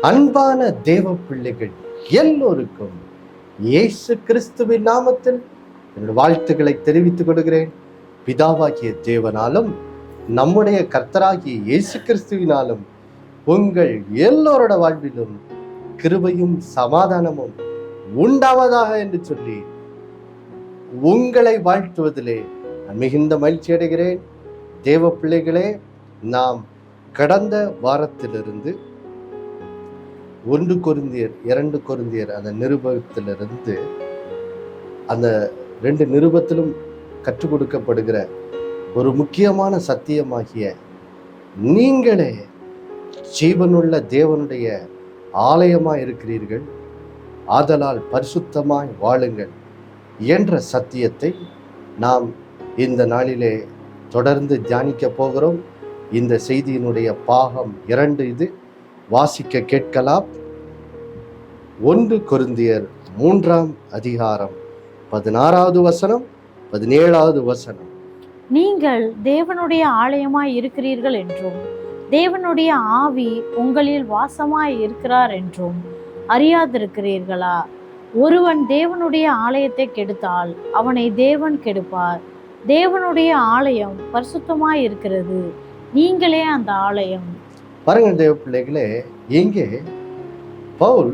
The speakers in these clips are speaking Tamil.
அன்பான தேவ பிள்ளைகள் எல்லோருக்கும் இயேசு கிறிஸ்துவின் நாமத்தில் என்னுடைய வாழ்த்துக்களை தெரிவித்துக் கொள்கிறேன். பிதாவாகிய தேவனாலும் நம்முடைய கர்த்தராகிய இயேசு கிறிஸ்துவினாலும் உங்கள் எல்லோரோட வாழ்விலும் கிருபையும் சமாதானமும் உண்டாவதாக என்று சொல்லி உங்களை வாழ்த்துவதிலே நான் மிகுந்த மகிழ்ச்சி அடைகிறேன். தேவ பிள்ளைகளே, நாம் கடந்த வாரத்திலிருந்து 1 கொரிந்தியர் 2 கொரிந்தியர் அந்த நிருபத்திலிருந்து அந்த 2 நிருபத்திலும் கற்றுக் கொடுக்கப்படுகிற ஒரு முக்கியமான சத்தியமாகிய நீங்களே ஜீவனுள்ள தேவனுடைய ஆலயமாய் இருக்கிறீர்கள், ஆதலால் பரிசுத்தமாய் வாழுங்கள் என்ற சத்தியத்தை நாம் இந்த நாளிலே தொடர்ந்து தியானிக்க போகிறோம். இந்த செய்தியினுடைய பாகம் 2 இது வாசிக்க கேட்கலாம். 1 கொரிந்தியர் 3ஆம் அதிகாரம் 16வது வசனம் 17வது வசனம். நீங்கள் தேவனுடைய ஆலயமாய் இருக்கிறீர்கள் என்றும் தேவனுடைய ஆவி உங்களில் வாசமாய் இருக்கிறார் என்றும் அறியாதிருக்கிறீர்களா? ஒருவன் தேவனுடைய ஆலயத்தை கெடுத்தால் அவனை தேவன் கெடுப்பார். தேவனுடைய ஆலயம் பரிசுத்தமாய் இருக்கிறது, நீங்களே அந்த ஆலயம். பாருங்கள் தேவ பிள்ளைகளே, இங்கே பவுல்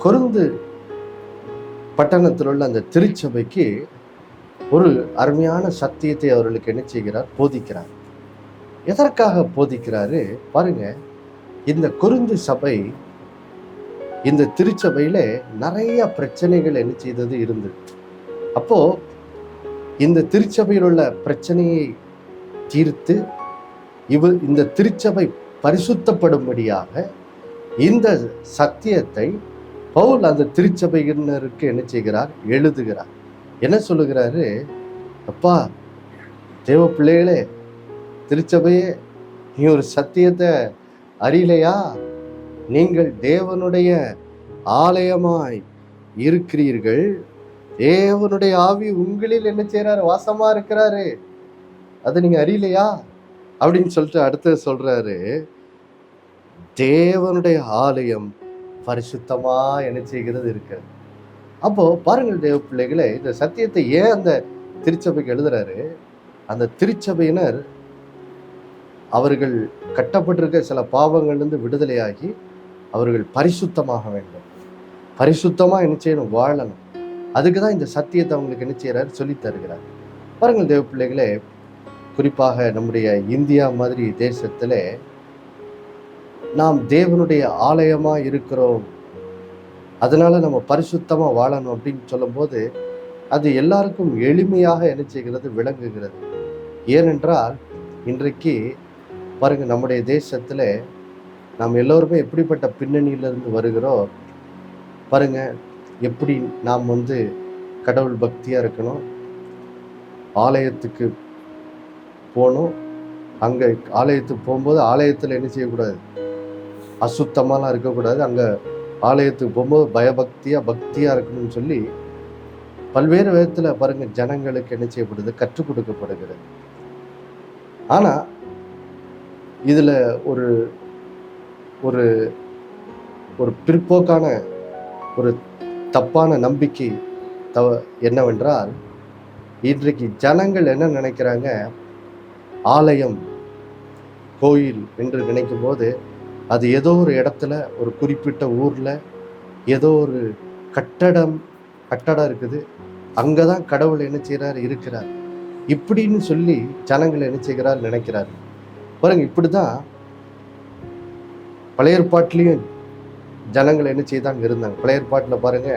கொரிந்து பட்டணத்தில் உள்ள அந்த திருச்சபைக்கு ஒரு அருமையான சத்தியத்தை அவர்களுக்கு என்ன செய்கிறார்? போதிக்கிறார். எதற்காக போதிக்கிறாரு பாருங்க. இந்த கொரிந்து சபை, இந்த திருச்சபையில நிறைய பிரச்சனைகள் என்ன செய்தது இருந்தது. அப்போ இந்த திருச்சபையில் உள்ள பிரச்சனையை தீர்த்து இந்த திருச்சபை பரிசுத்தப்படும்படியாக இந்த சத்தியத்தை பவுல் அந்த திருச்சபையினருக்கு என்ன செய்கிறார்? எழுதுகிறார். என்ன சொல்லுகிறாரு? அப்பா, தேவ பிள்ளைகளே, திருச்சபையே, நீ ஒரு சத்தியத்தை அறியலையா? நீங்கள் தேவனுடைய ஆலயமாய் இருக்கிறீர்கள், தேவனுடைய ஆவி உங்களில் என்ன செய்யறாரு? வாசமா இருக்கிறாரு. அதை நீங்க அறியலையா அப்படின்னு சொல்லிட்டு அடுத்தது சொல்றாரு, தேவனுடைய ஆலயம் பரிசுத்தமா என்ன செய்கிறது இருக்கு. அப்போ பாருங்கள் தேவ பிள்ளைகளே, இந்த சத்தியத்தை ஏன் அந்த திருச்சபைக்கு எழுதுறாரு? அந்த திருச்சபையினர் அவர்கள் கட்டப்பட்டிருக்க சில பாவங்கள்லேருந்து விடுதலையாகி அவர்கள் பரிசுத்தமாக வேண்டும், பரிசுத்தமா என்ன செய்யணும்? வாழணும். அதுக்கு தான் இந்த சத்தியத்தை அவங்களுக்கு என்ன செய்யறாரு? சொல்லி தருகிறார். பாருங்கள் தேவ பிள்ளைகளே, குறிப்பாக நம்முடைய இந்தியா மாதிரி தேசத்துல நாம் தேவனுடைய ஆலயமா இருக்கிறோம், அதனால நம்ம பரிசுத்தமா வாழணும் அப்படின்னு சொல்லும் போது அது எல்லாருக்கும் எளிமையாக என்ன செய்கிறது? விளங்குகிறது. ஏனென்றால் இன்றைக்கு பாருங்க, நம்முடைய தேசத்துல நாம் எல்லோருமே எப்படிப்பட்ட பின்னணியிலிருந்து வருகிறோம் பாருங்க. எப்படி நாம் கடவுள் பக்தியா இருக்கணும், ஆலயத்துக்கு போகணும். அங்கே ஆலயத்துக்கு போகும்போது ஆலயத்தில் என்ன செய்யக்கூடாது? அசுத்தமாலாம் இருக்கக்கூடாது. அங்கே ஆலயத்துக்கு போகும்போது பக்தியாக இருக்கணும்னு சொல்லி பல்வேறு விதத்தில் பாருங்க ஜனங்களுக்கு என்ன செய்யப்படுது? கற்றுக் கொடுக்கப்படுகிறது. ஆனால் இதில் ஒரு ஒரு ஒரு பிற்போக்கான ஒரு தப்பான நம்பிக்கை என்னவென்றால், இன்றைக்கு ஜனங்கள் என்ன நினைக்கிறாங்க? ஆலயம், கோயில் என்று நினைக்கும் போது அது ஏதோ ஒரு இடத்துல, ஒரு குறிப்பிட்ட ஊர்ல ஏதோ ஒரு கட்டடம் இருக்குது, அங்கதான் கடவுள் என்ன செய்யறாரு? இருக்கிறார் இப்படின்னு சொல்லி ஜனங்கள் என்ன செய்கிறார்? நினைக்கிறார். பாருங்க, இப்படிதான் பழைய ஏற்பாட்டிலையும் ஜனங்கள் என்ன செய்தாங்க? இருந்தாங்க. பழைய ஏற்பாட்டில் பாருங்க,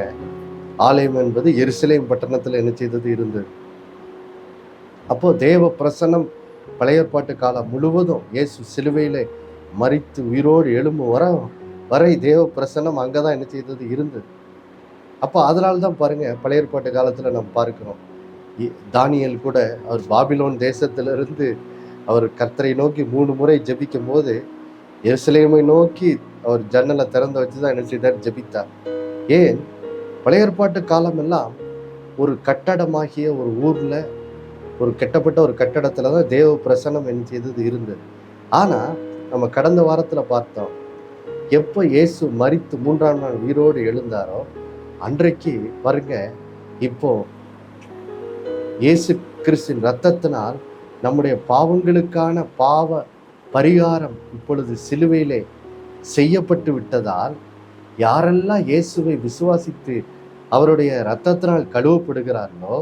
ஆலயம் என்பது எருசலேம் பட்டணத்துல என்ன செய்தது? இருந்தது. அப்போ தேவ பிரசன்னம் பழைய ஏற்பாட்டு காலம் முழுவதும் இயேசு சிலுவையிலே மரித்து உயிரோடு எழும்பு வரை தேவ பிரசன்னம் அங்கதான் என்ன செய்தது? இருந்தது. அப்போ அதனால்தான் பாருங்க, பழைய ஏற்பாட்டு காலத்துல நம்ம பார்க்கிறோம், தானியேல் கூட அவர் பாபிலோன் தேசத்திலிருந்து அவர் கர்த்தரை நோக்கி 3 முறை ஜெபிக்கும் போது எருசலேமை நோக்கி அவர் ஜன்னலை திறந்து வச்சுதான் என்ன செய்தார்? ஜெபித்தார். ஏன்? பழைய ஏற்பாட்டு காலம் எல்லாம் ஒரு கட்டடமாகிய ஒரு ஊர்ல, ஒரு கட்டப்பட்ட ஒரு கட்டடத்துல தான் தேவ பிரசன்னம் என்ன செய்தது? இருந்தது. ஆனா நம்ம கடந்த வாரத்துல பார்த்தோம், எப்போ இயேசு மரித்து 3ஆம் நாள் உயிரோடு எழுந்தாரோ அன்றைக்கு பாருங்க, இப்போ இயேசு கிறிஸ்துவின் இரத்தத்தினால் நம்முடைய பாவங்களுக்கான பாவ பரிகாரம் இப்பொழுது சிலுவையிலே செய்யப்பட்டு விட்டதால், யாரெல்லாம் இயேசுவை விசுவாசித்து அவருடைய இரத்தத்தினால் கழுவப்படுகிறார்களோ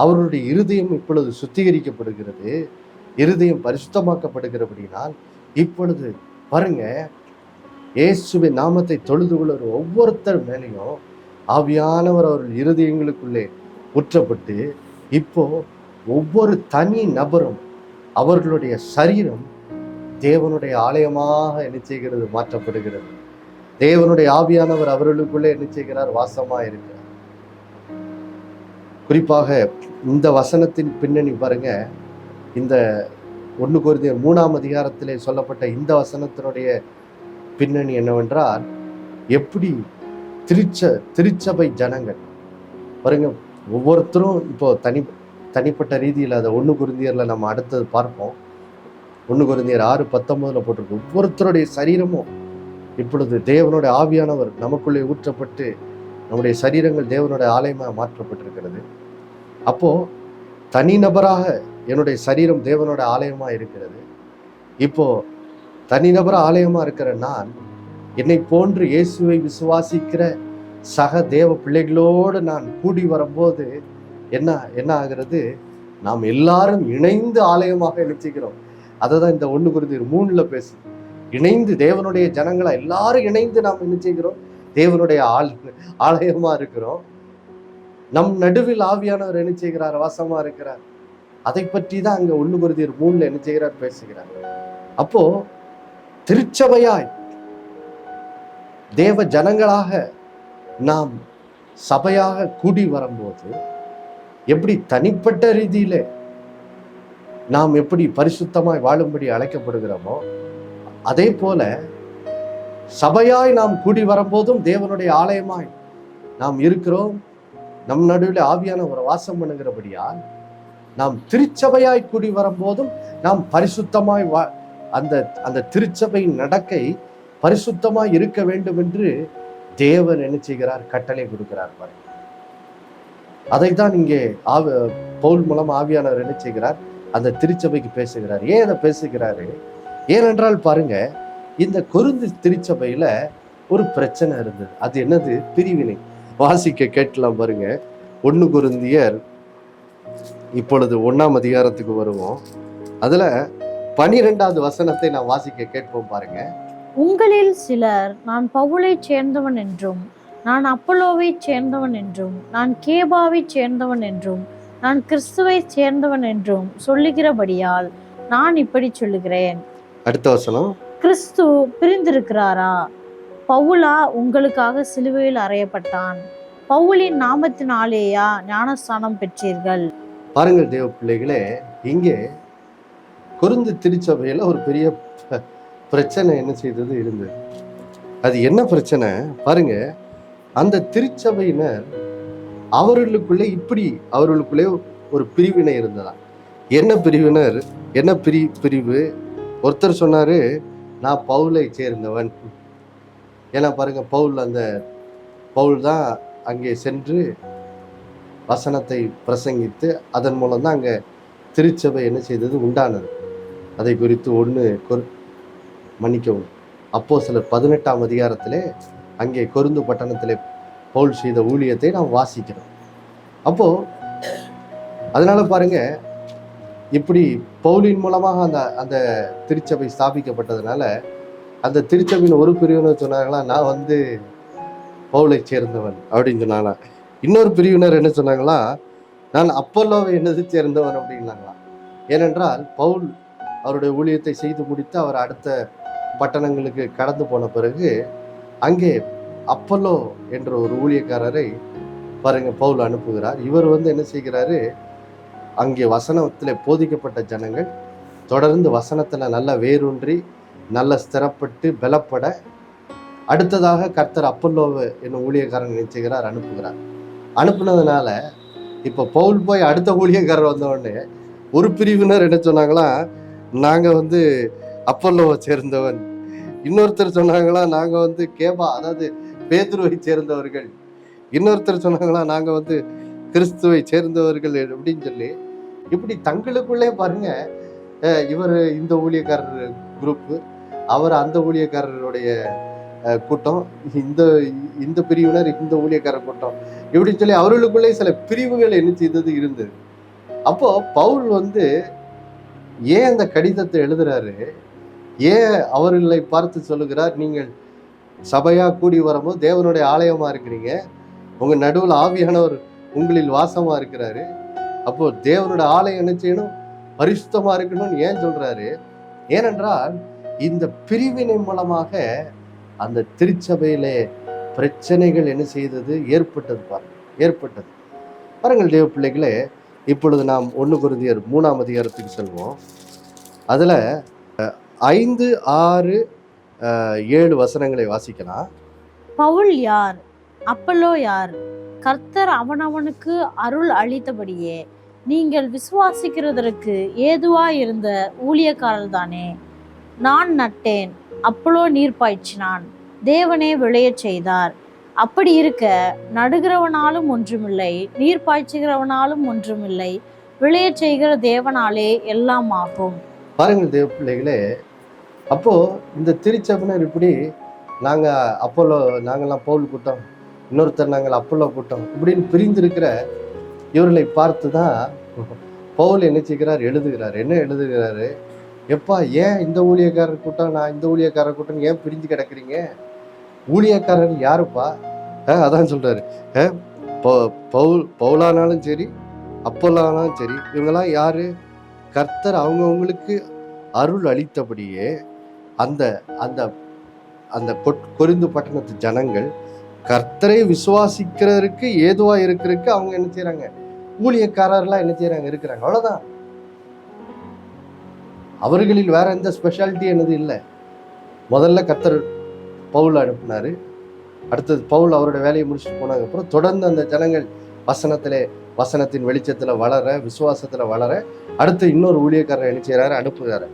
அவருடைய இருதயம் இப்பொழுது சுத்திகரிக்கப்படுகிறது, இருதயம் பரிசுத்தமாக்கப்படுகிறபடினால் இப்பொழுது பாருங்க, இயேசுவின் நாமத்தை தொழுது கொள்ளுற ஒவ்வொருத்தர் மேலேயும் ஆவியானவர் அவர்கள் இருதயங்களுக்குள்ளே ஊற்றப்பட்டு இப்போ ஒவ்வொரு தனி நபரும் அவர்களுடைய சரீரம் தேவனுடைய ஆலயமாக என்ன செய்கிறது, மாற்றப்படுகிறது. தேவனுடைய ஆவியானவர் அவர்களுக்குள்ளே என்ன செய்கிறார், வாசமா இருக்கிறார். குறிப்பாக இந்த வசனத்தின் பின்னணி பாருங்க, இந்த 1 கொரிந்தியர் 3ஆம் அதிகாரத்திலே சொல்லப்பட்ட இந்த வசனத்தினுடைய பின்னணி என்னவென்றால், எப்படி திருச்சபை ஜனங்கள் பாருங்க, ஒவ்வொருத்தரும் இப்போ தனிப்பட்ட ரீதியில் அதை 1 கொரிந்தியர்ல நம்ம அடுத்தது பார்ப்போம். 1 கொரிந்தியர் 6:19 போட்டிருக்கு. ஒவ்வொருத்தருடைய சரீரமும் இப்பொழுது தேவனுடைய ஆவியானவர் நமக்குள்ளே ஊற்றப்பட்டு நம்முடைய சரீரங்கள் தேவனுடைய ஆலயமாக மாற்றப்பட்டிருக்கிறது. அப்போ தனிநபராக என்னுடைய சரீரம் தேவனுடைய ஆலயமா இருக்கிறது. இப்போ தனிநபர ஆலயமா இருக்கிற நான் என்னை போன்று இயேசுவை விசுவாசிக்கிற சக தேவ பிள்ளைகளோடு நான் கூடி வரும்போது என்ன ஆகிறது, நாம் எல்லாரும் இணைந்து ஆலயமாக நினைச்சுக்கிறோம். அதை தான் இந்த 1 கொரிந்தியர் 3ல பேசுது. இணைந்து தேவனுடைய ஜனங்களா எல்லாரும் இணைந்து நாம் என்ன செய்கிறோம், தேவனுடைய ஆலயமா இருக்கிறோம். நம் நடுவில் ஆவியானவர் என்ன செய்கிறார், வாசமா இருக்கிறார். அதை பற்றி தான் அங்க 1 கொரிந்தியர் 3ல என்ன செய்கிறார், பேசுகிறார். அப்போ திருச்சபையாய் தேவ ஜனங்களாக நாம் சபையாக கூடி வரும்போது எப்படி தனிப்பட்ட ரீதியில நாம் எப்படி பரிசுத்தமாய் வாழும்படி அழைக்கப்படுகிறோமோ, அதே போல சபையாய் நாம் கூடி வரும்போதும் தேவனுடைய ஆலயமாய் நாம் இருக்கிறோம். நம் நடுவில் ஆவியான ஒரு வாசம் பண்ணுகிறபடியால் நாம் திருச்சபையாய் கூடி வரும்போதும் நாம் பரிசுத்தமாய் அந்த திருச்சபையின் நடக்கை பரிசுத்தமாய் இருக்க வேண்டும் என்று தேவன் என்ன செய்கிறார், கட்டளை கொடுக்கிறார். பாருங்க, அதைத்தான் இங்கே பவுல் மூலம் ஆவியானவர் என்ன செய்கிறார், அந்த திருச்சபைக்கு பேசுகிறார். ஏன் அதை பேசுகிறாரு? ஏனென்றால் பாருங்க, இந்த கொரிந்து திருச்சபையில ஒரு பிரச்சனை இருந்தது. அது என்னது, பிரிவினை. வாசிக்க கேட்கலாம் பாருங்க. 1 கொரிந்தியர் இப்பொழுது 1ஆம் அதிகாரத்துக்கு வருவோம். அதுல 12வது வசனத்தை நான் வாசிக்க கேட்போம் பாருங்க. உங்களில் சிலர் நான் பவுலை சேர்ந்தவன் என்றும், நான் அப்பல்லோவை சேர்ந்தவன் என்றும், நான் கேபாவை சேர்ந்தவன் என்றும், நான் கிறிஸ்துவை சேர்ந்தவன் என்றும் சொல்லுகிறபடியால் நான் இப்படி சொல்லுகிறேன். அடுத்த வசனம், கிறிஸ்து பிரிந்திருக்கிறாரா? பவுலா உங்களுக்காக சிலுவையில் அறையப்பட்டான்? பவுலின் நாமத்தினாலேயா ஞானஸ்தானம் பெற்றீர்கள்? பாருங்கள் தேவ பிள்ளைகளே, இங்கே கொரிந்து திருச்சபையில ஒரு பெரிய பிரச்சனை என்ன செய்தது இருந்தது. அது என்ன பிரச்சனை பாருங்க, அந்த திருச்சபையினர் அவர்களுக்குள்ளே ஒரு பிரிவினை இருந்ததா. என்ன பிரிவினர், என்ன பிரிவு? ஒருத்தர் சொன்னாரு, நான் பவுலை சேர்ந்தவன். ஏன்னா பாருங்க, பவுல் தான் அங்கே சென்று வசனத்தை பிரசங்கித்து அதன் மூலம் தான் அங்கே திருச்சபை என்ன செய்தது, உண்டானது. அதை குறித்து மன்னிக்கவும், அப்போஸ்தலர் 18ஆம் அதிகாரத்திலே அங்கே கொரிந்து பட்டணத்திலே பவுல் செய்த ஊழியத்தை நாம் வாசிக்கிறோம். அப்போ அதனால பாருங்க, இப்படி பவுலின் மூலமாக அந்த திருச்சபை ஸ்தாபிக்கப்பட்டதுனால அந்த திருச்சபையின் ஒரு பிரிவினர் சொன்னாங்களா, நான் பவுலை சேர்ந்தவன் அப்படின்னு சொன்னாங்களா. இன்னொரு பிரிவினர் என்ன சொன்னாங்களா, நான் அப்பல்லோவை என்னது சேர்ந்தவன் அப்படின்னாங்களாம். ஏனென்றால் பவுல் அவருடைய ஊழியத்தை செய்து முடித்து அவர் அடுத்த பட்டணங்களுக்கு கடந்து போன பிறகு அங்கே அப்பல்லோ என்ற ஒரு ஊழியக்காரரை பாருங்க பவுல் அனுப்புகிறார். இவர் என்ன செய்கிறாரு, அங்கே வசனத்தில் போதிக்கப்பட்ட ஜனங்கள் தொடர்ந்து வசனத்தில் நல்ல வேரூன்றி நல்ல ஸ்திரப்பட்டு பலப்பட அடுத்ததாக கர்த்தர் அப்பல்லோவை என்னும் ஊழியக்காரன் நினைச்சுகிறார், அனுப்புகிறார். அனுப்புனதுனால இப்போ பவுல் போய் அடுத்த ஊழியக்காரர் வந்த உடனே ஒரு பிரிவினர் என்ன சொன்னாங்களா, நாங்கள் அப்பல்லோவை சேர்ந்தவன், இன்னொருத்தர் சொன்னாங்களா நாங்க வந்து கேபா, அதாவது பேதுருவை சேர்ந்தவர்கள். இன்னொருத்தர் சொன்னாங்களா நாங்க வந்து கிறிஸ்துவை சேர்ந்தவர்கள் அப்படின்னு சொல்லி, இப்படி தங்களுக்குள்ளே பாருங்க, இவர் இந்த ஊழியக்காரர் குரூப், அவர் அந்த ஊழியக்காரருடைய கூட்டம், இந்த இந்த பிரிவினர் இந்த ஊழியக்காரர் கூட்டம், இப்படின்னு சொல்லி அவர்களுக்குள்ளே சில பிரிவுகள் என்ன செய்தது இருந்தது. அப்போ பவுல் வந்து ஏன் அந்த கடிதத்தை எழுதுறாரு, ஏன் அவர்களை பார்த்து சொல்லுகிறார், நீங்கள் சபையா கூடி வரும்போது தேவனுடைய ஆலயமா இருக்கிறீங்க, உங்க நடுவில் ஆவியானவர் உங்களில் வாசமா இருக்கிறாரு, அப்போ தேவனுடைய ஆலயம் என்ன செய்யணும், பரிசுத்தமா இருக்கணும்னு ஏன் சொல்றாரு? ஏனென்றால் இந்த பிரிவினை மூலமாக அந்த திருச்சபையிலே பிரச்சனைகள் என்ன செய்தது, ஏற்பட்டது பாருங்கள் தேவ பிள்ளைகளே. இப்பொழுது நாம் 1 கொரிந்தியர் 3ஆம் அதிகாரத்துக்கு செல்வோம். அதுல 5, 6, 7 வசனங்களை வாசிக்கலாம். பவுல் யார், அப்பல்லோ யார், கர்த்தர் அவனவனுக்கு அருள் அளித்தபடியே நீங்கள் விசுவாசிக்கிறதற்கு ஏதுவாயிருந்த ஊழியக்காரர் தானே. நான் நட்டேன், அப்பல்லோ நீர் பாய்ச்சினான், தேவனே விளையச் செய்தார். அப்படி இருக்க நடுகிறவனாலும் ஒன்றுமில்லை, நீர் பாய்ச்சுகிறவனாலும் ஒன்றுமில்லை, விளையச் செய்கிற தேவனாலே எல்லாம் ஆகும். பாருங்கள் தேவ பிள்ளைகளே, அப்போ இந்த திருச்சபையினர் இப்படி நாங்க அப்போலோ, நாங்கெல்லாம் பவுல் கூட்டம், இன்னொருத்தர் நாங்கள் அப்போலோ கூட்டம், இப்படின்னு பிரிந்திருக்கிற இவர்களை பார்த்து தான் பவுல் என்ன செய்கிறார், என்ன எழுதுகிறாரு, எப்பா ஏன் இந்த ஊழியக்காரர் கூட்டம், நான் இந்த ஊழியக்காரர் கூட்டம் ஏன் பிரிஞ்சு கிடக்குறீங்க? ஊழியக்காரர் யாருப்பா? அதான் சொல்றாரு, பவுலானாலும் சரி அப்போலானாலும் சரி, இவங்கெல்லாம் யாரு? கர்த்தர் அவங்கவுங்களுக்கு அருள் அளித்தபடியே அந்த அந்த அந்த கொரிந்து பட்டணத்து ஜனங்கள் கர்த்தரை விசுவாசிக்கிறதுக்கு ஏதுவா இருக்கிறதுக்கு அவங்க என்ன செய்யறாங்க, ஊழியக்காரர்லாம் என்ன செய்யறாங்க, இருக்கிறாங்க. அவ்வளவுதான். அவர்களில் வேற எந்த ஸ்பெஷாலிட்டி என்னது இல்லை. முதல்ல கர்த்தர் பவுல் அனுப்பினாரு, அடுத்தது பவுல் அவரோட வேலையை முடிச்சுட்டு போனாங்க. அப்புறம் தொடர்ந்து அந்த ஜனங்கள் வசனத்தின் வெளிச்சத்துல வளர, விசுவாசத்துல வளர, அடுத்து இன்னொரு ஊழியக்காரரை என்ன செய்யறாரு, அனுப்புகிறாரு.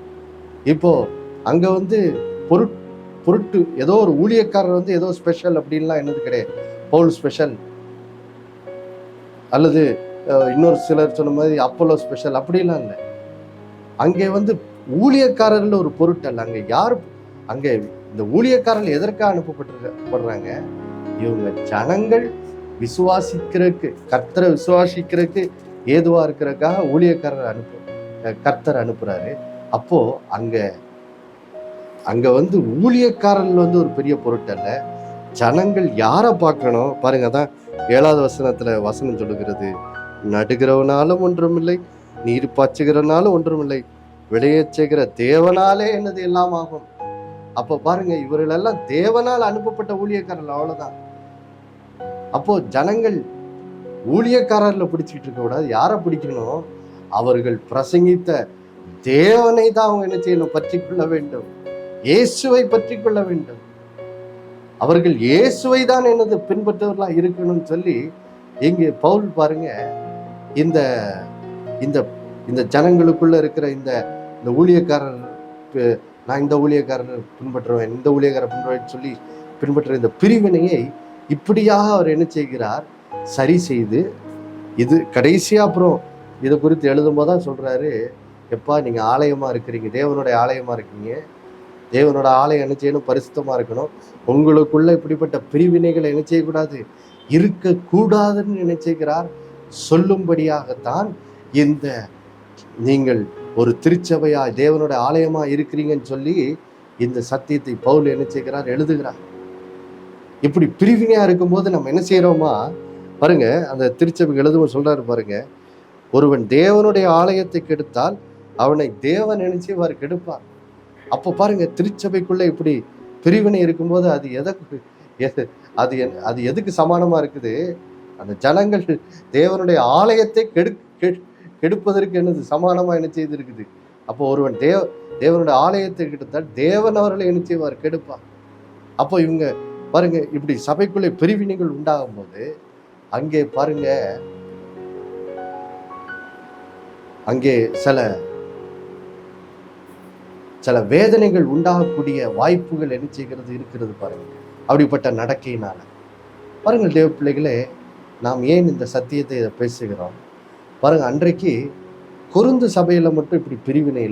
இப்போ அங்க வந்து பொருட்டு ஏதோ ஒரு ஊழியக்காரர் வந்து ஏதோ ஸ்பெஷல் அப்படின்லாம் என்னது கிடையாது. பவுல் ஸ்பெஷல் அல்லது இன்னொரு சிலர் சொன்ன மாதிரி அப்போலோ ஸ்பெஷல் அப்படிலாம் இல்லை. அங்கே வந்து ஊழியக்காரர்கள் ஒரு பொருட்டு அல்ல. அங்க யாரு, அங்க இந்த ஊழியக்காரர்கள் எதற்காக அனுப்பப்படுறாங்க? இவங்க ஜனங்கள் விசுவாசிக்கிறதுக்கு, கர்த்தரை விசுவாசிக்கிறதுக்கு ஏதுவா இருக்கிறதுக்காக கர்த்தர் அனுப்புறாரு. அப்போ அங்க வந்து ஊழியக்காரர்கள் வந்து ஒரு பெரிய பொருட்டல்ல. ஜனங்கள் யாரை பார்க்கணும் பாருங்க. அதான் 7வது வசனத்துல வசனம் சொல்லுகிறது, நடுகிறவனாலும் ஒன்றுமில்லை, நீர் பாய்ச்சுகிறனாலும் ஒன்றுமில்லை, விளையச் செய்கிற தேவனாலே என்னது எல்லாம் ஆகும். அப்போ பாருங்க, இவர்களெல்லாம் தேவனால் அனுப்பப்பட்ட ஊழியக்காரர்கள், அவ்வளவுதான். அப்போ ஜனங்கள் ஊழியக்காரர்ல பிடிச்சிட்டு இருக்க கூடாது. யாரை பிடிக்கணும்? அவர்கள் பிரசங்கித்த தேவனை தான் அவங்க என்ன செய்யணும், பற்றி கொள்ள வேண்டும். இயேசுவை பற்றி கொள்ள வேண்டும். அவர்கள் இயேசுவை தான் என்னது பின்பற்றவர்களா இருக்கணும்னு சொல்லி இங்கே பவுல் பாருங்க, இந்த இந்த இந்த ஜனங்களுக்குள்ள இருக்கிற இந்த ஊழியக்காரர், நான் இந்த ஊழியக்காரர் பின்பற்றுவேன், இந்த ஊழியக்காரர் பின்பற்றுவேன் சொல்லி பின்பற்ற இந்த பிரிவினையை இப்படியாக அவர் என்ன செய்கிறார், சரி செய்து, இது கடைசியா அப்புறம் இதை குறித்து எழுதும் போதுதான் சொல்றாரு, எப்பா நீங்க ஆலயமா இருக்கிறீங்க, தேவனுடைய ஆலயமா இருக்கீங்க, தேவனோட ஆலயம் என்ன செய்யணும், பரிசுத்தமா இருக்கணும். உங்களுக்குள்ள இப்படிப்பட்ட பிரிவினைகளை என்ன செய்யக்கூடாது, இருக்கக்கூடாதுன்னு நினைச்சுக்கிறார். சொல்லும்படியாகத்தான் இந்த நீங்கள் ஒரு திருச்சபையா தேவனோட ஆலயமா இருக்கிறீங்கன்னு சொல்லி இந்த சத்தியத்தை பவுல் என்ன செய்கிறார், எழுதுகிறார். இப்படி பிரிவினையா இருக்கும்போது நம்ம என்ன செய்யறோமா பாருங்க, அந்த திருச்சபை எழுதும் சொல்றாரு பாருங்க, ஒருவன் தேவனுடைய ஆலயத்தை கெடுத்தால் அவனை தேவன் நினைச்சு கெடுப்பார். அப்போ பாருங்க, திருச்சபைக்குள்ள இப்படி பிரிவினை இருக்கும்போது அது எதுக்கு சமானமா இருக்குது? அந்த ஜனங்கள் தேவனுடைய ஆலயத்தை கெடுப்பதற்கு என்னது சமானமா என்ன செய்து இருக்குது. அப்போ ஒருவன் தேவனுடைய ஆலயத்தை கெடுத்தால் தேவன் அவர்களை என்ன செய்வார், கெடுப்பார். அப்போ இவங்க பாருங்க, இப்படி சபைக்குள்ளே பிரிவினைகள் உண்டாகும் போது அங்கே பாருங்க, அங்கே சில வேதனைகள் உண்டாகக்கூடிய வாய்ப்புகள் என்ன செய்கிறது இருக்கிறது பாருங்க. அப்படிப்பட்ட நடக்கையினால பாருங்கள் தேவ பிள்ளைகளே, நாம் ஏன் இந்த சத்தியத்தை இதை பேசுகிறோம் பாருங்க. அன்றைக்கு கொரிந்து சபையில மட்டும் இப்படி பிரிவினை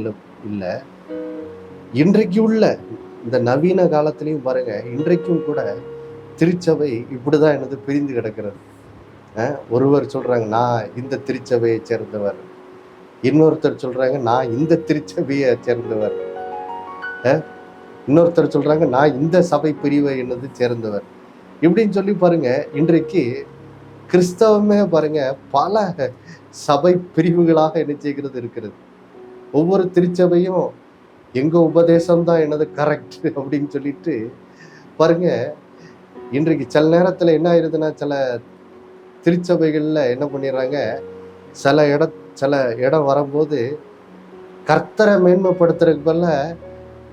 இல்லை. இன்றைக்கு உள்ள இந்த நவீன காலத்திலையும் பாருங்க, இன்றைக்கும் கூட திருச்சபை இப்படிதான் என்னது பிரிந்து கிடக்கிறது. ஒருவர் சொல்றாங்க நான் இந்த திருச்சபையை சேர்ந்தவர், இன்னொருத்தர் சொல்றாங்க நான் இந்த திருச்சபையை சேர்ந்தவர், இன்னொருத்தர் சொல்றாங்க நான் இந்த சபை பிரிவை என்னது சேர்ந்தவர், இப்படின்னு சொல்லி பாருங்க. இன்றைக்கு கிறிஸ்தவமே பாருங்க பல சபை பிரிவுகளாக என்ன செய்கிறது இருக்கிறது. ஒவ்வொரு திருச்சபையும் எங்க உபதேசம் தான் என்னது கரெக்ட் அப்படின்னு சொல்லிட்டு பாருங்க. இன்றைக்கு சில நேரத்துல என்ன ஆயிருதுன்னா, சில திருச்சபைகள்ல என்ன பண்ணிடுறாங்க, சில இடம் வரும்போது கர்த்தரை மேன்மைப்படுத்துறதுக்கு பதில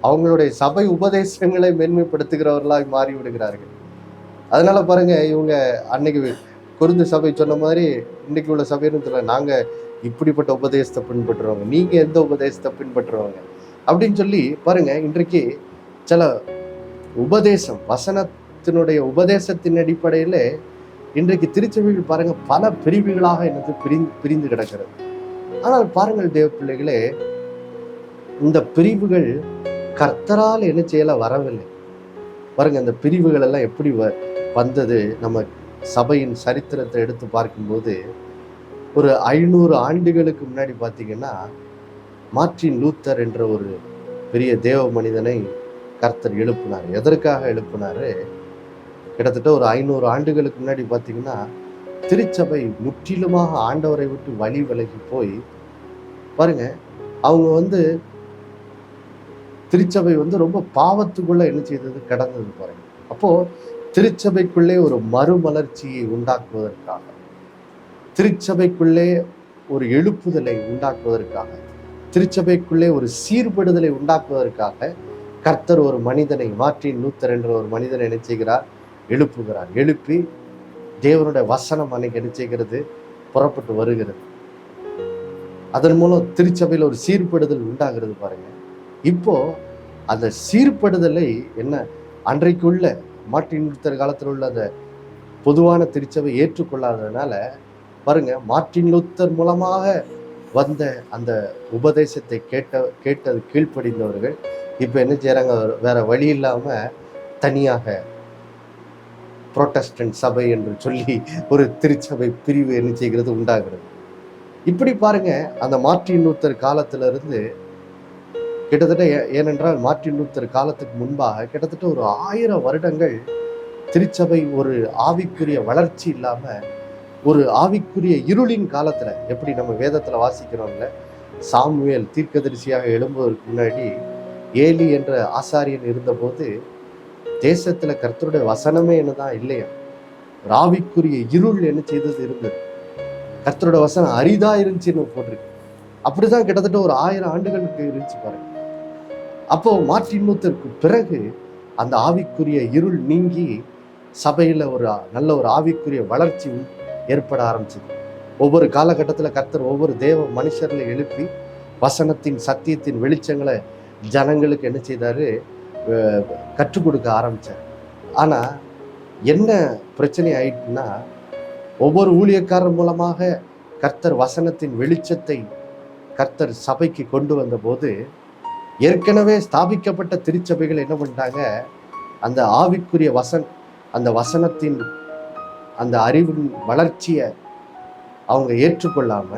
அவங்களுடைய சபை உபதேசங்களை மேன்மைப்படுத்துகிறவர்களாக மாறி விடுகிறார்கள். அதனால பாருங்க, இவங்க அன்னைக்கு கொரிந்து சபை சொன்ன மாதிரி இன்னைக்கு உள்ள சபைன்னு சொல்ல, நாங்க இப்படிப்பட்ட உபதேசத்தை பின்பற்றுறவங்க, நீங்க எந்த உபதேசத்தை பின்பற்றுறவங்க அப்படின்னு சொல்லி பாருங்க. இன்றைக்கு சில உபதேசம் வசனத்தினுடைய உபதேசத்தின் அடிப்படையில இன்றைக்கு திருச்சபைகள் பாருங்க பல பிரிவுகளாக என்னது பிரிந்து கிடக்கிறது. ஆனால் பாருங்கள் தேவ பிள்ளைகளே, இந்த பிரிவுகள் கர்த்தரால் என்ன செய்யல வரவில்லை பாருங்க. இந்த பிரிவுகள் எல்லாம் எப்படி வந்தது? நம்ம சபையின் சரித்திரத்தை எடுத்து பார்க்கும்போது ஒரு 500 ஆண்டுகளுக்கு முன்னாடி பார்த்தீங்கன்னா, மார்ட்டின் லூத்தர் என்ற ஒரு பெரிய தேவ மனிதனை கர்த்தர் எழுப்பினார். எதற்காக எழுப்பினாரு? கிட்டத்தட்ட ஒரு 500 ஆண்டுகளுக்கு முன்னாடி பார்த்தீங்கன்னா, திருச்சபை முற்றிலுமாக ஆண்டவரை விட்டு வழி விலகி போய் பாருங்க, அவங்க திருச்சபை ரொம்ப பாவத்துக்குள்ள என்ன செய்தது, கடந்தது பாருங்க. அப்போ திருச்சபைக்குள்ளே ஒரு மறுமலர்ச்சியை உண்டாக்குவதற்காக, திருச்சபைக்குள்ளே ஒரு எழுப்புதலை உண்டாக்குவதற்காக, திருச்சபைக்குள்ளே ஒரு சீர்படுதலை உண்டாக்குவதற்காக கர்த்தர் ஒரு மனிதனை, மார்ட்டின் லூத்தர் என்ற ஒரு மனிதனை என்ன செய்கிறார், எழுப்புகிறார். எழுப்பி தேவனுடைய வசனம் அன்னைக்கு என்ன செய்கிறது, புறப்பட்டு வருகிறது. அதன் மூலம் திருச்சபையில் ஒரு சீர்படுதல் உண்டாகிறது பாருங்க. இப்போ அந்த சீர்படுதலை என்ன, அன்றைக்குள்ள மார்ட்டின் லூத்தர் காலத்தில் உள்ள அந்த பொதுவான திருச்சபை ஏற்றுக்கொள்ளாததுனால பாருங்க, மார்ட்டின் லூத்தர் மூலமாக வந்த அந்த உபதேசத்தை கேட்டது கீழ்ப்படிந்தவர்கள் இப்ப என்ன செய்யறாங்க, வேற வழி இல்லாம தனியாக புரோட்டஸ்டன்ட் சபை என்று சொல்லி ஒரு திருச்சபை பிரிவு என்ன செய்கிறது, உண்டாகிறது. இப்படி பாருங்க, அந்த மார்ட்டின் லூத்தர் காலத்துல இருந்து கிட்டத்தட்ட, ஏனென்றால் மார்ட்டின் லூத்தர் காலத்துக்கு முன்பாக கிட்டத்தட்ட ஒரு 1000 வருடங்கள் திருச்சபை ஒரு ஆவிக்குரிய வளர்ச்சி இல்லாம ஒரு ஆவிக்குரிய இருளின் காலத்துல, எப்படி நம்ம வேதத்துல வாசிக்கிறோம்ல, சாமுவேல் தீர்க்கதரிசியாக எழும்புவதற்கு முன்னாடி ஏலி என்ற ஆசாரியன் இருந்தபோது தேசத்துல கர்த்தருடைய வசனமே என்னதான் இல்லையா, ஒரு ஆவிக்குரிய இருள் என்ன செய்தது இருந்தது. கர்த்தருடைய வசனம் அரிதா இருந்துச்சுன்னு போட்டிருக்கு. அப்படிதான் கிட்டத்தட்ட ஒரு 1000 ஆண்டுகளுக்கு இருந்துச்சு பாருங்க. அப்போ மார்ட்டின் லூத்தருக்கு பிறகு அந்த ஆவிக்குரிய இருள் நீங்கி சபையில ஒரு நல்ல ஒரு ஆவிக்குரிய வளர்ச்சி ஏற்பட ஆரம்பிச்சது. ஒவ்வொரு காலகட்டத்தில் கர்த்தர் ஒவ்வொரு தேவ மனுஷர்களை எழுப்பி வசனத்தின் சத்தியத்தின் வெளிச்சங்களை ஜனங்களுக்கு என்ன செய்தாரு, கற்றுக் கொடுக்க ஆரம்பிச்சார். ஆனா என்ன பிரச்சனை ஆயிட்டுன்னா, ஒவ்வொரு ஊழியக்காரர் மூலமாக கர்த்தர் வசனத்தின் வெளிச்சத்தை கர்த்தர் சபைக்கு கொண்டு வந்த போது, ஏற்கனவே ஸ்தாபிக்கப்பட்ட திருச்சபைகள் என்ன பண்ணிட்டாங்க, அந்த ஆவிக்குரிய அந்த வசனத்தின் அந்த அறிவின் வளர்ச்சியை அவங்க ஏற்றுக்கொள்ளாம,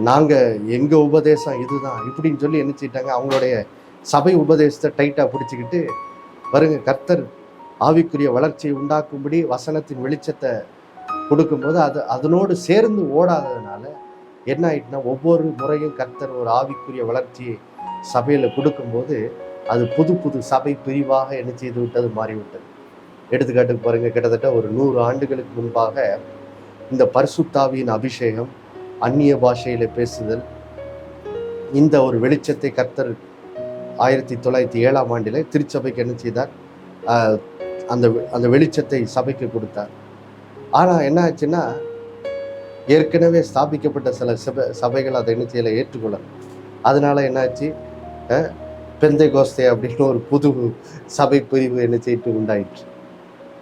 நாங்க எங்க உபதேசம் இதுதான் இப்படின்னு சொல்லி என்ன செய்யிட்டாங்க, அவங்களுடைய சபை உபதேசத்தை டைட்டா பிடிச்சிக்கிட்டு பாருங்க, கர்த்தர் ஆவிக்குரிய வளர்ச்சியை உண்டாக்கும்படி வசனத்தின் வெளிச்சத்தை கொடுக்கும்போது அதனோடு சேர்ந்து ஓடாததுனால என்ன ஆயிட்டுனா, ஒவ்வொரு முறையும் கர்த்தர் ஒரு ஆவிக்குரிய வளர்ச்சியை சபையில கொடுக்கும்போது அது புது புது சபை பிரிவாக என்ன செய்து விட்டது, மாறிவிட்டது. எடுத்துக்காட்டுக்கு பாருங்க, கிட்டத்தட்ட ஒரு 100 ஆண்டுகளுக்கு முன்பாக இந்த பரிசுத்தாவியின் அபிஷேகம், அந்நிய பாஷையில பேசுதல், இந்த ஒரு வெளிச்சத்தை கர்த்தர் 1907ஆம் ஆண்டில திருச்சபைக்கு என்ன செய்தார், அந்த வெளிச்சத்தை சபைக்கு கொடுத்தார். ஆனா என்ன ஆச்சுன்னா, ஏற்கனவே ஸ்தாபிக்கப்பட்ட சில சபைகள் அதை என்ன செய்யல, ஏற்றுக்கொள்ள. அதனால என்னாச்சு, பெந்தை கோஸ்தே அப்படின்னு ஒரு புது சபை பிரிவு என்ன செய்து உண்டாயிற்று.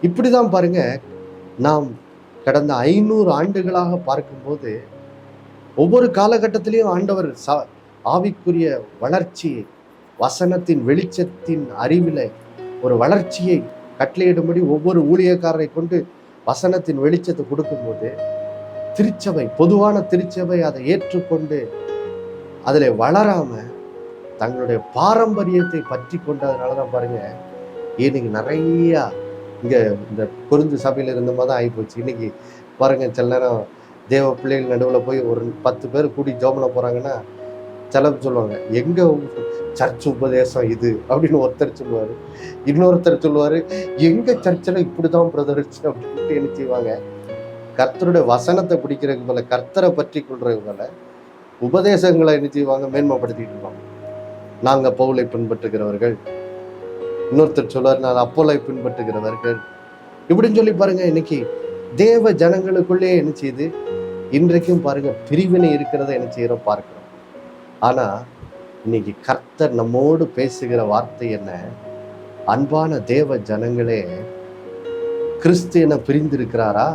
இப்படிதான் பாருங்க, நாம் கடந்த 500 ஆண்டுகளாக பார்க்கும்போது ஒவ்வொரு காலகட்டத்திலையும் ஆண்டவர் ஆவிக்குரிய வளர்ச்சியை, வசனத்தின் வெளிச்சத்தின் அறிவில ஒரு வளர்ச்சியை கட்டளையிடும்படி ஒவ்வொரு ஊழியக்காரரை கொண்டு வசனத்தின் வெளிச்சத்தை கொடுக்கும்போது திருச்சபை, பொதுவான திருச்சபை அதை ஏற்றுக்கொண்டு அதில் வளராம தங்களுடைய பாரம்பரியத்தை பற்றி கொண்டதுனாலதான் பாருங்க இன்னைக்கு நிறைய இங்க இந்த கொருந்து சபையில இருந்த மாதிரி தான் ஆகிப்போச்சு. இன்னைக்கு பாருங்க, சில நேரம் தேவ பிள்ளைகள் நடுவில் போய் ஒரு 10 பேர் கூடி ஜோமனை போறாங்கன்னா சிலர் சொல்லுவாங்க, எங்க சர்ச் உபதேசம் இது அப்படின்னு ஒருத்தர் சொல்லுவாரு, இன்னொருத்தர் சொல்லுவாரு, எங்க சர்ச்சில் இப்படிதான் பிரதரிச்சு அப்படின்ட்டு என்ன செய்வாங்க, கர்த்தருடைய வசனத்தை பிடிக்கிறதுக்கு போல, கர்த்தரை பற்றி கொள்றது போல உபதேசங்களை என்ன செய்வாங்க, மேன்மைப்படுத்திட்டு இருப்பாங்க. நாங்க பவுலை பின்பற்றுகிறவர்கள், இன்னொருத்தர் சொல்லுவார் நான் அப்போலை பின்பற்றுகிறவர்கள், இப்படின்னு சொல்லி பாருங்க. இன்னைக்கு தேவ ஜனங்களுக்குள்ளே என்ன செய்யுது, இன்றைக்கும் பாருங்க பிரிவினை இருக்கிறத என்ன செய்யறோம் பார்க்கிறோம். ஆனா இன்னைக்கு கர்த்தர் நம்மோடு பேசுகிற வார்த்தை என்ன, அன்பான தேவ ஜனங்களே, கிறிஸ்து என்ன பிரிந்திருக்கிறாரா?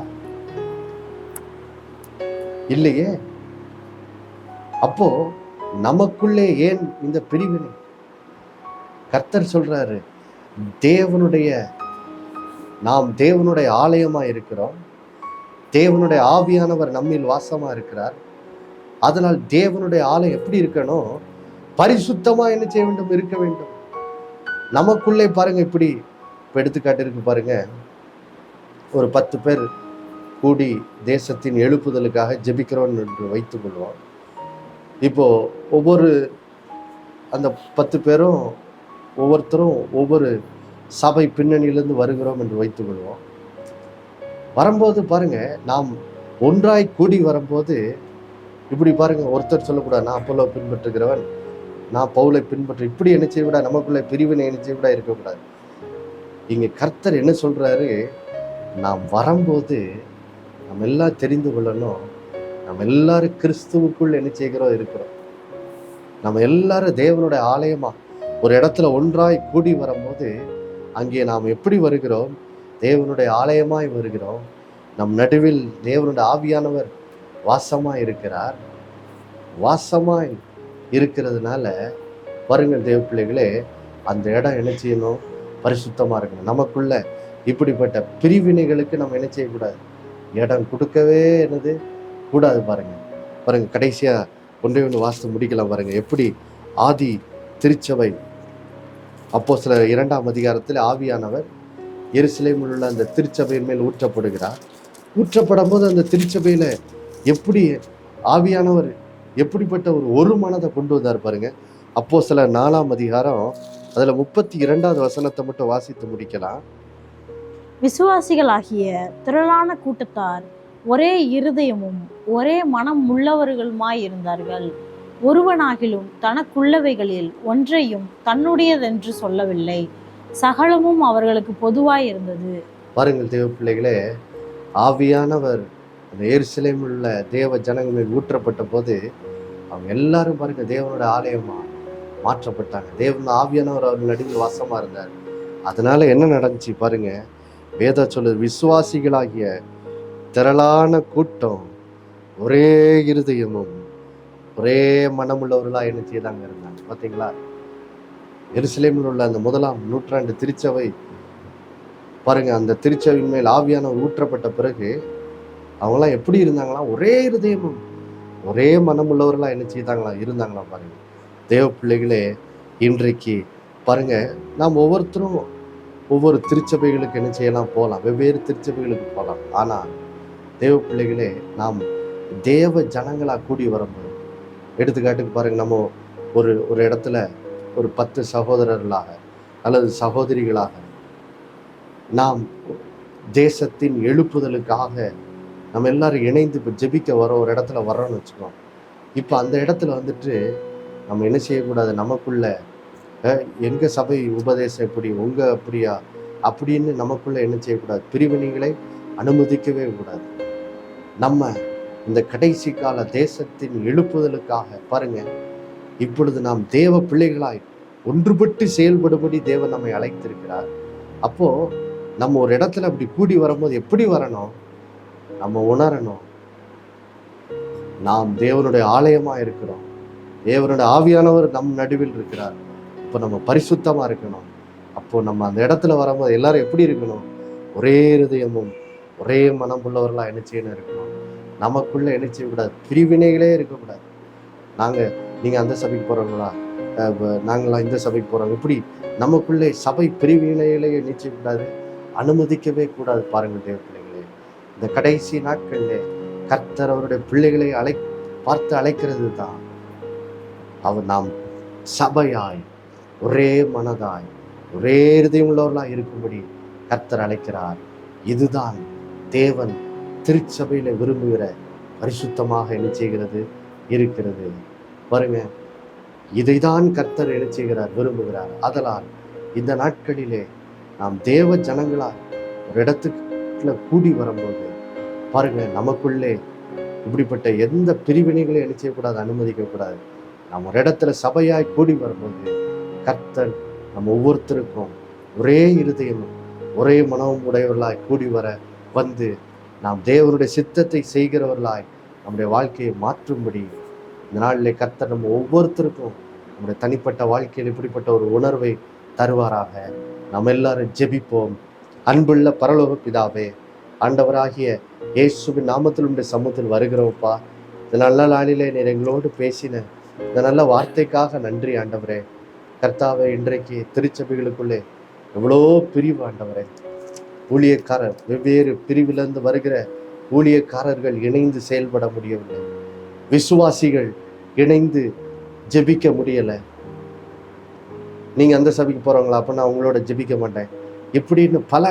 இல்லையே. அப்போ நமக்குள்ளே ஏன் இந்த பிரிவினை? கர்த்தர் சொல்றாரு, நாம் தேவனுடைய ஆலயமா இருக்கிறோம், தேவனுடைய ஆவியானவர் நம்மில் வாசமா இருக்கிறார். அதனால் தேவனுடைய ஆலயம் எப்படி இருக்கணும், பரிசுத்தமா என்ன செய்ய வேண்டும், இருக்க வேண்டும். நமக்குள்ளே பாருங்க, இப்படி இப்ப எடுத்துக்காட்டு இருக்கு பாருங்க, ஒரு 10 பேர் கூடி தேசத்தின் எழுப்புதலுக்காக ஜெபிக்கிறோம் என்று வைத்துக் கொள்வோம். இப்போ அந்த 10 பேரும் ஒவ்வொருத்தரும் ஒவ்வொரு சபை பின்னணியிலிருந்து வருகிறோம் என்று வைத்துக் கொள்வோம். வரும்போது பாருங்க, நாம் ஒன்றாய் கூடி வரும்போது இப்படி பாருங்க, ஒருத்தர் சொல்லக்கூடாது நான் அப்போலோ பின்பற்றுகிறவன், நான் பவுலை பின்பற்ற, இப்படி என்ன செய்யக்கூடாது, நமக்குள்ள பிரிவினை என்ன செய்யக்கூடாது, இருக்கக்கூடாது. இங்க கர்த்தர் என்ன சொல்றாரு, நாம் வரும்போது நம்ம எல்லாம் தெரிந்து கொள்ளணும், நம்ம எல்லாரும் கிறிஸ்துவுக்குள் என்ன செய்கிறோம், இருக்கிறோம். நம்ம எல்லாரும் தேவனுடைய ஆலயமா ஒரு இடத்துல ஒன்றாய் கூடி வரும்போது அங்கே நாம் எப்படி வருகிறோம், தேவனுடைய ஆலயமாய் வருகிறோம். நம் நடுவில் தேவனுடைய ஆவியானவர் வாசமாய் இருக்கிறார். வாசமாய் இருக்கிறதுனால பாருங்கள் தேவ பிள்ளைகளே, அந்த இடம் என்ன செய்யணும், பரிசுத்தமா இருக்கணும். நமக்குள்ள இப்படிப்பட்ட பிரிவினைகளுக்கு நம்ம என்ன செய்யக்கூடாது, இடம் கொடுக்கவே என்னது கூடாது. பாருங்க கடைசியா ஒன்று வாசித்து முடிக்கலாம் பாருங்க. எப்படி ஆதி திருச்சபை அப்போஸ்தலர் 2ஆம் அதிகாரத்தில் ஆவியானவர் எருசலேமில் உள்ள அந்த திருச்சபையின் மேல் ஊற்றப்படுகிறார். ஊற்றப்படும் போது அந்த திருச்சபையில எப்படி ஆவியானவர் எப்படிப்பட்ட ஒரு மனதை கொண்டு வந்தார் பாருங்க. அப்போஸ்தலர் 4ஆம் அதிகாரம் அதுல 32வது வசனத்தை மட்டும் வாசித்து முடிக்கலாம். விசுவாசிகளாகிய திரளான கூட்டத்தார் ஒரே இருதயமும் ஒரே மனம் உள்ளவர்களுமாய் இருந்தார்கள். ஒருவனாகிலும் தனக்குள்ளவைகளில் ஒன்றையும் தன்னுடையதென்று சொல்லவில்லை, சகலமும் அவர்களுக்கு பொதுவாய் இருந்தது. பாருங்கள் தேவ பிள்ளைகளே, ஆவியானவர் அந்த எருசலேமில் உள்ள தேவ ஜனங்கள் ஊற்றப்பட்ட போது அவங்க எல்லாரும் பாருங்க தேவனோட ஆலயமா மாற்றப்பட்டாங்க. தேவன் ஆவியானவர் அவர்கள் நடுவில் வாசமா இருந்தார். அதனால என்ன நடந்துச்சு பாருங்க, வேத சொல்லுது, விசுவாசிகளாகிய திரளான கூட்டம் ஒரே இருதயமும் ஒரே மனமுள்ளவர்களா என்ன செய்தாங்க இருந்தாங்க. பார்த்தீங்களா, எருசலேமில் உள்ள அந்த 1ஆம் நூற்றாண்டு திருச்சபை பாருங்க, அந்த திருச்சபையின் மேல் ஆவியானவர் ஊற்றப்பட்ட பிறகு அவங்களாம் எப்படி இருந்தாங்களாம், ஒரே இருதயமும் ஒரே மனமுள்ளவர்களா என்ன செய்தாங்களாம் இருந்தாங்களாம். பாருங்க தேவ பிள்ளைகளே, இன்றைக்கு பாருங்க நாம் ஒவ்வொருத்தரும் ஒவ்வொரு திருச்சபைகளுக்கு என்ன செய்யலாம், போகலாம், வெவ்வேறு திருச்சபைகளுக்கு போகலாம். ஆனால் தேவ பிள்ளைகளே, நாம் தேவ ஜனங்களா கூடி வரும்போது, எடுத்துக்காட்டுக்கு பாருங்க, நம்ம ஒரு இடத்துல ஒரு 10 சகோதரர்களாக அல்லது சகோதரிகளாக நாம் தேசத்தின் எழுப்புதலுக்காக நம்ம எல்லாரும் இணைந்து இப்போ ஜெபிக்க ஒரு இடத்துல வர்றோம்னு வச்சுக்கோம். இப்போ அந்த இடத்துல வந்துட்டு நம்ம என்ன செய்யக்கூடாது, நமக்குள்ள எங்க சபை உபதேசம் எப்படி, உங்க அப்படியா அப்படின்னு நமக்குள்ள என்ன செய்யக்கூடாது, பிரிவினைகளை அனுமதிக்கவே கூடாது. நம்ம இந்த கடைசி கால தேசத்தின் எழுப்புதலுக்காக பாருங்க, இப்பொழுது நாம் தேவ பிள்ளைகளாய் ஒன்றுபட்டு செயல்படும்படி தேவன் நம்மை அழைத்திருக்கிறார். அப்போ நம்ம ஒரு இடத்துல அப்படி கூடி வரும்போது எப்படி வரணும்? நம்ம உணரணும், நாம் தேவனுடைய ஆலயமா இருக்கிறோம், தேவனுடைய ஆவியானவர் நம் நடுவில் இருக்கிறார். இப்போ நம்ம பரிசுத்தமா இருக்கணும். அப்போ நம்ம அந்த இடத்துல வரும்போது எல்லாரும் எப்படி இருக்கணும்? ஒரே இருதயமும் ஒரே மனம் உள்ளவர்களா என்ன செய்யணும் இருக்கணும். நமக்குள்ள என்ன செய்யக்கூடாது? பிரிவினைகளே இருக்கக்கூடாது. நீங்க அந்த சபைக்கு போறவங்களா, நாங்களாம் இந்த சபைக்கு போறோம், இப்படி நமக்குள்ளே சபை பிரிவினைகளே என்ன செய்யக்கூடாது, அனுமதிக்கவே கூடாது. பாருங்கள் தேவ பிள்ளைகளே, இந்த கடைசி நாட்கள்ல கர்த்தர் அவருடைய பிள்ளைகளை பார்த்து அழைக்கிறது தான், நாம் சபையாய் ஒரே மனதாய் ஒரே இருதயம் உள்ளவர்களாய் இருக்கும்படி கர்த்தர் அழைக்கிறார். இதுதான் தேவன் திருச்சபையில விரும்புகிற பரிசுத்தமாக என்ன செய்கிறது இருக்கிறது. பாருங்க, இதைதான் கர்த்தர் என்ன செய்கிறார், விரும்புகிறார். அதனால் இந்த நாட்களிலே நாம் தேவ ஜனங்களாய் ஒரு இடத்துக்குள்ள கூடி வரும்போது பாருங்க, நமக்குள்ளே இப்படிப்பட்ட எந்த பிரிவினைகளையும் என்ன செய்யக்கூடாது, அனுமதிக்க கூடாது. நாம் ஒரு இடத்துல சபையாய் கூடி வரும்போது கர்த்தர் நம்ம ஒவ்வொருத்தருக்கும் ஒரே இருதயமும் ஒரே மனமும் உடையவர்களாய் கூடி வந்து நாம் தேவனுடைய சித்தத்தை செய்கிறவர்களாய் நம்முடைய வாழ்க்கையை மாற்றும்படி இந்த நாளிலே கர்த்தர் நம்ம ஒவ்வொருத்தருக்கும் நம்முடைய தனிப்பட்ட வாழ்க்கையில் இப்படிப்பட்ட ஒரு உணர்வை தருவாராக. நம்ம எல்லாரும் ஜெபிப்போம். அன்புள்ள பரலோக பிதாவே, ஆண்டவராகிய இயேசுவின் நாமத்தில் உடைய சமூகத்தில் வருகிறோம்ப்பா. இந்த நல்ல நாளிலே நீர் எங்களோடு பேசின இந்த நல்ல வார்த்தைக்காக நன்றி ஆண்டவரே. கர்த்தாவே, இன்றைக்கு திருச்சபைகளுக்குள்ளே எவ்வளோ பிரிவு ஆண்டவரே. ஊழியக்காரர் வெவ்வேறு பிரிவிலிருந்து வருகிற ஊழியக்காரர்கள் இணைந்து செயல்பட முடியவில்லை. விசுவாசிகள் இணைந்து ஜெபிக்க முடியலை. நீங்க அந்த சபைக்கு போறவங்களா, அப்ப நான் உங்களோட ஜெபிக்க மாட்டேன் இப்படின்னு பல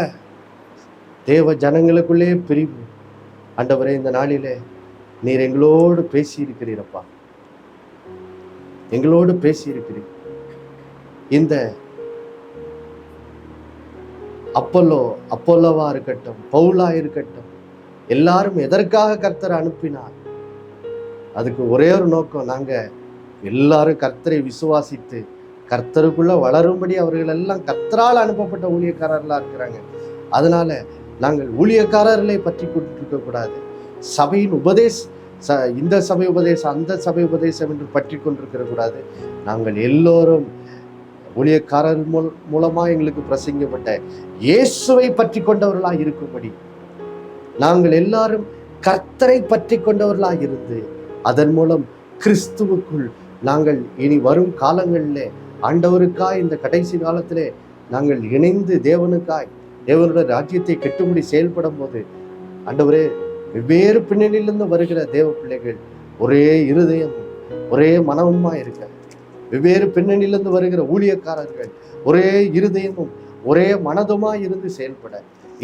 தேவ ஜனங்களுக்குள்ளே பிரிவு. ஆண்டவரே, இந்த நாளிலே நீர் எங்களோடு பேசி இருக்கிறீரப்பா, எங்களோடு பேசி இருக்கிறீர். இந்த அப்போல்லோவா இருக்கட்டும், பவுலா இருக்கட்டும், எல்லாரும் எதற்காக கர்த்தரை அனுப்பினார்? அதுக்கு ஒரே ஒரு நோக்கம், நாங்க எல்லாரும் கர்த்தரை விசுவாசித்து கர்த்தருக்குள்ள வளரும்படி அவர்கள் எல்லாம் கர்த்தரால் அனுப்பப்பட்ட ஊழியக்காரர்களா இருக்கிறாங்க. அதனால நாங்கள் ஊழியக்காரர்களை பற்றி கொண்டு இருக்கக்கூடாது. சபையின் இந்த சபை உபதேசம் அந்த சபை உபதேசம் என்று பற்றி கொண்டிருக்கிற கூடாது. நாங்கள் எல்லோரும் ஊழியக்காரர் மூலமா எங்களுக்கு பிரசங்கப்பட்ட இயேசுவை பற்றி கொண்டவர்களா இருக்கும்படி நாங்கள் எல்லாரும் கர்த்தரை பற்றி கொண்டவர்களா இருந்து அதன் மூலம் கிறிஸ்துவுக்குள் நாங்கள் இனி வரும் காலங்களிலே ஆண்டவருக்காய் இந்த கடைசி காலத்திலே நாங்கள் இணைந்து தேவனுடைய ராஜ்யத்தை கெட்டும்படி செயல்படும் போது ஆண்டவரே, வெவ்வேறு பின்னணியிலிருந்து வருகிற தேவ பிள்ளைகள் ஒரே இருதயமும் ஒரே மனமுமா இருக்க, வெவ்வேறு பின்னணியிலிருந்து வருகிற ஊழியக்காரர்கள் ஒரே இருதயமும் ஒரே மனதுமாய் இருந்து செயல்பட,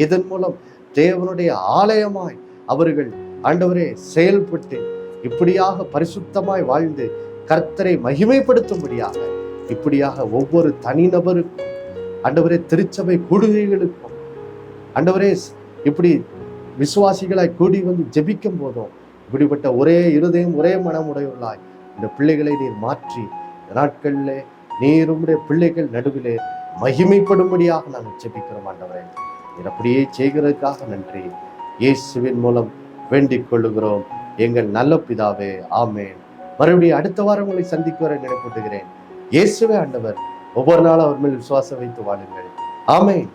இதன் மூலம் தேவனுடைய ஆலயமாய் அவர்கள் ஆண்டவரே செயல்பட்டு இப்படியாக பரிசுத்தமாய் வாழ்ந்து கர்த்தரை மகிமைப்படுத்தும்படியாக இப்படியாக ஒவ்வொரு தனிநபருக்கும் ஆண்டவரே, திருச்சபை கூடுகைகளுக்கும் ஆண்டவரே, இப்படி விசுவாசிகளாய் கூடி வந்து ஜெபிக்கும் போதும் இப்படிப்பட்ட ஒரே இருதயம் ஒரே மனமுடையவர்களாய் இந்த பிள்ளைகளை நீர் மாற்றி நாட்களிலே நீர் உம்முடைய பிள்ளைகள் நடுவிலே மகிமைப்படும்படியாக நாங்கள் ஜெபிக்கிறோம் ஆண்டவரே. நீர் அப்படியே செய்கிறதுக்காக நன்றி. இயேசுவின் மூலம் வேண்டிக் கொள்ளுகிறோம் எங்கள் நல்ல பிதாவே, ஆமேன். மறுபடியும் அடுத்த வாரம் உங்களை சந்திக்க வர நினைப்பூட்டுகிறேன். இயேசுவே ஆண்டவர். ஒவ்வொரு நாளும் அவர் மேல் விசுவாசம் வைத்து வாழுங்கள். ஆமேன்.